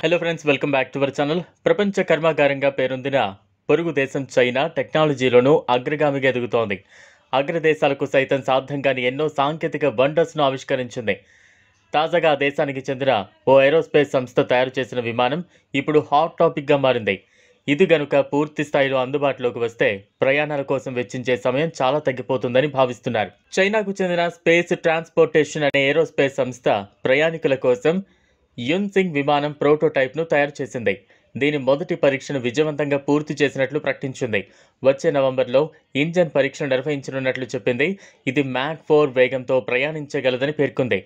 Hello friends, welcome back to our channel. ప్రపంచ కర్మాగారంగా పేరొందిన పొరుగు దేశం చైనా టెక్నాలజీలోనూ అగ్రగామిగా ఎదుగుతోంది. అగ్రదేశాలకు సైతం సాధ్యం కాని ఎన్నో సాంకేతిక వండర్స్ను ఆవిష్కరించింది. తాజాగా ఆ దేశానికి చెందిన ఓ ఏరోస్పేస్ సంస్థ తయారు చేసిన విమానం ఇప్పుడు హాట్ టాపిక్గా మారింది. ఇది గనుక పూర్తి స్థాయిలో అందుబాటులోకి వస్తే ప్రయాణాల కోసం వెచ్చించే సమయం చాలా తగ్గిపోతుందని భావిస్తున్నారు. చైనాకు చెందిన స్పేస్ ట్రాన్స్పోర్టేషన్ అనే ఏరోస్పేస్ సంస్థ ప్రయాణికుల కోసం యున్సింగ్ విమానం ప్రోటోటైప్ను తయారు చేసింది. దీని మొదటి పరీక్షను విజయవంతంగా పూర్తి చేసినట్లు ప్రకటించింది. వచ్చే నవంబర్లో ఇంజన్ పరీక్షను నిర్వహించనున్నట్లు చెప్పింది. ఇది మ్యాక్ 4 వేగంతో ప్రయాణించగలదని పేర్కొంది.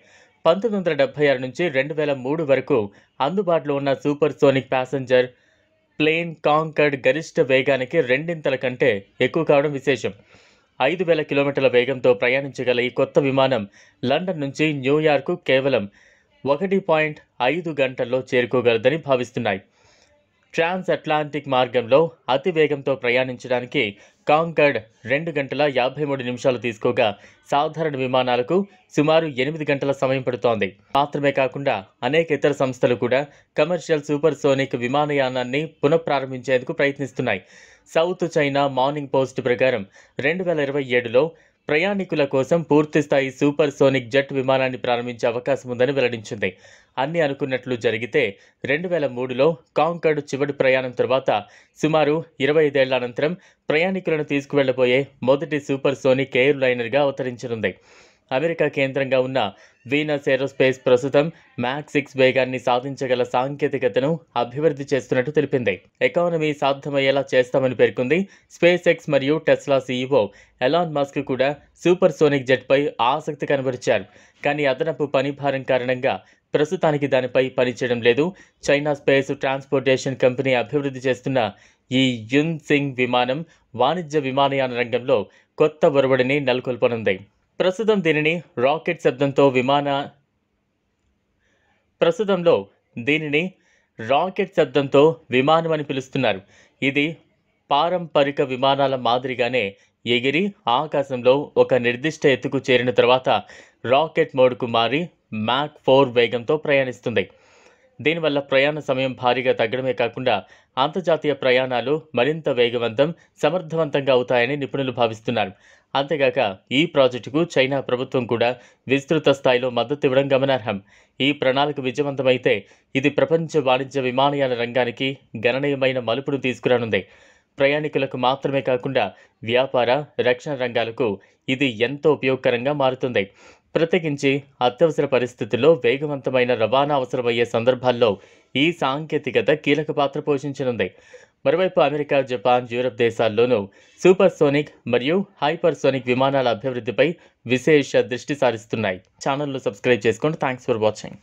1976 నుంచి 2003 వరకు అందుబాటులో ఉన్న supersonic passenger plane Concorde గరిష్ట వేగానికి రెండింతల కంటే ఎక్కువ కావడం విశేషం. 5,000 కిలోమీటర్ల వేగంతో ప్రయాణించగల ఈ కొత్త విమానం లండన్ నుంచి న్యూయార్క్ కేవలం 1.5 గంటల్లో చేరుకోగలదని భావిస్తున్నాయి. ట్రాన్స్ అట్లాంటిక్ మార్గంలో అతి వేగంతో ప్రయాణించడానికి కాంకర్డ్ 2 గంటల 53 నిమిషాలు తీసుకోగా సాధారణ విమానాలకు సుమారు 8 గంటల సమయం పడుతోంది. మాత్రమే కాకుండా అనేక ఇతర సంస్థలు కూడా కమర్షియల్ సూపర్ సోనిక్ విమానయానాన్ని పునఃప్రారంభించేందుకు ప్రయత్నిస్తున్నాయి. సౌత్ చైనా మార్నింగ్ పోస్ట్ ప్రకారం 2027లో ప్రయాణికుల కోసం పూర్తిస్థాయి సూపర్ సోనిక్ జెట్ విమానాన్ని ప్రారంభించే అవకాశం ఉందని వెల్లడించింది. అన్ని అనుకున్నట్లు జరిగితే 2003లో కాంకర్డ్ చివరి ప్రయాణం తర్వాత సుమారు 25 ఏళ్ల అనంతరం ప్రయాణికులను తీసుకువెళ్లబోయే మొదటి సూపర్ సోనిక్ ఎయిర్ లైనర్గా అవతరించనుంది. అమెరికా కేంద్రంగా ఉన్న వీనస్ ఏరోస్పేస్ ప్రస్తుతం మ్యాక్ 6 వేగాన్ని సాధించగల సాంకేతికతను అభివృద్ధి చేస్తున్నట్టు తెలిపింది. ఎకానమీ సాధ్యమయ్యేలా చేస్తామని పేర్కొంది. స్పేస్ ఎక్స్ మరియు టెస్లా సీఈఓ ఎలాన్ మస్క్ కూడా సూపర్ సోనిక్ జెట్పై ఆసక్తి కనబరిచారు. కానీ అదనపు పని భారం కారణంగా ప్రస్తుతానికి దానిపై పనిచేయడం లేదు. చైనా స్పేస్ ట్రాన్స్పోర్టేషన్ కంపెనీ అభివృద్ధి చేస్తున్న ఈ యున్సింగ్ విమానం వాణిజ్య విమానయాన రంగంలో కొత్త ఒరవడిని నెలకొల్పనుంది. ప్రస్తుతం దీనిని రాకెట్ శబ్దంతో విమానం అని పిలుస్తున్నారు. ఇది పారంపరిక విమానాల మాదిరిగానే ఎగిరి ఆకాశంలో ఒక నిర్దిష్ట ఎత్తుకు చేరిన తర్వాత రాకెట్ మోడ్కు మారి మ్యాక్ 4 వేగంతో ప్రయాణిస్తుంది. దీనివల్ల ప్రయాణ సమయం భారీగా తగ్గడమే కాకుండా అంతర్జాతీయ ప్రయాణాలు మరింత వేగవంతం, సమర్థవంతంగా అవుతాయని నిపుణులు భావిస్తున్నారు. అంతేగాక ఈ ప్రాజెక్టుకు చైనా ప్రభుత్వం కూడా విస్తృత స్థాయిలో మద్దతు ఇవ్వడం గమనార్హం. ఈ ప్రణాళిక విజయవంతమైతే ఇది ప్రపంచ వాణిజ్య విమానయాన రంగానికి గణనీయమైన మలుపును తీసుకురానుంది. ప్రయాణికులకు మాత్రమే కాకుండా వ్యాపార, రక్షణ రంగాలకు ఇది ఎంతో ఉపయోగకరంగా మారుతుంది. ప్రత్యేకించి అత్యవసర పరిస్థితుల్లో వేగవంతమైన రవాణా అవసరమయ్యే సందర్భాల్లో ఈ సాంకేతికత కీలక పాత్ర పోషించనుంది. మరోవైపు అమెరికా, జపాన్, యూరప్ దేశాల్లోనూ సూపర్ సోనిక్ మరియు హైపర్ సోనిక్ విమానాల అభివృద్ధిపై విశేష దృష్టి సారిస్తున్నాయి. ఛానల్ను సబ్స్క్రైబ్ చేసుకోండి. Thanks for watching.